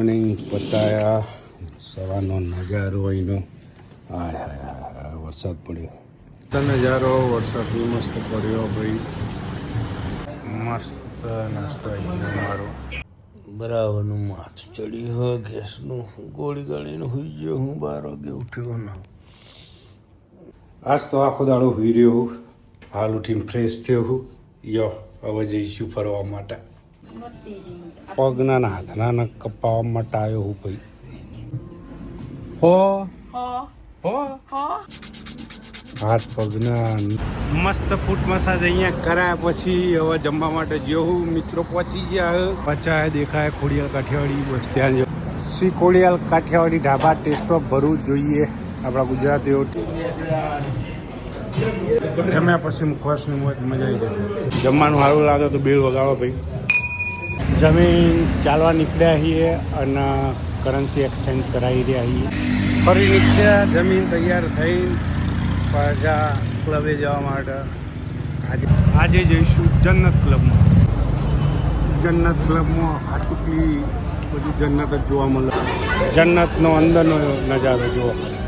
Morning પતાયા સવારનો નજારો અહીંનો. હા વરસાદ પડ્યો નજારો, વરસાદ બી મસ્ત પડ્યો ભાઈ. મસ્ત નાસ્તો અહીંયા મારો બરાબરનું માથું ચડ્યું હોય ગેસનું. ગોળી ગાળીને હોઈ ગયો હું 12 વાગે ઉઠ્યો ને. આજ તો આખો દાડો હોઈ રહ્યો હું. હાલ ઉઠીને ફ્રેશ થયો હું. યો હવે જઈશું ફરવા માટે. પગના હાથના કપાવા માટે આવ્યો હું ભાઈ. હાથ પગના મસ્ત ફૂટ મસાજ અહીંયા કરાયા પછી હવે જમવા માટે જેવું મિત્રો પહોંચી ગયા. પચાય દેખાય ખોડિયાલ કાઠિયાવાડી બસ ત્યાં જો શ્રી ખોડિયાલ કાઠિયાવાડી ઢાબા ટેસ્ટ ઓફ ભરૂચ જોઈએ આપણા ગુજરાતીઓ. જમ્યા પછી મુખવાસની મજા આવી જાય. જમવાનું સારું લાગે તો બેલ વગાડો ભાઈ. જમીન ચાલવા નીકળ્યા છીએ અને કરન્સી એક્સચેન્જ કરાવી રહ્યા છીએ. ફરી નીકળ્યા જમીન તૈયાર થઈ પાછા ક્લબે જવા માટે. આજે જઈશું જન્નત ક્લબમાં. જન્નત ક્લબમાં આટલી બધી જન્નત જ જોવા મળે. જન્નતનો અંદરનો નજારો જોવા મળે.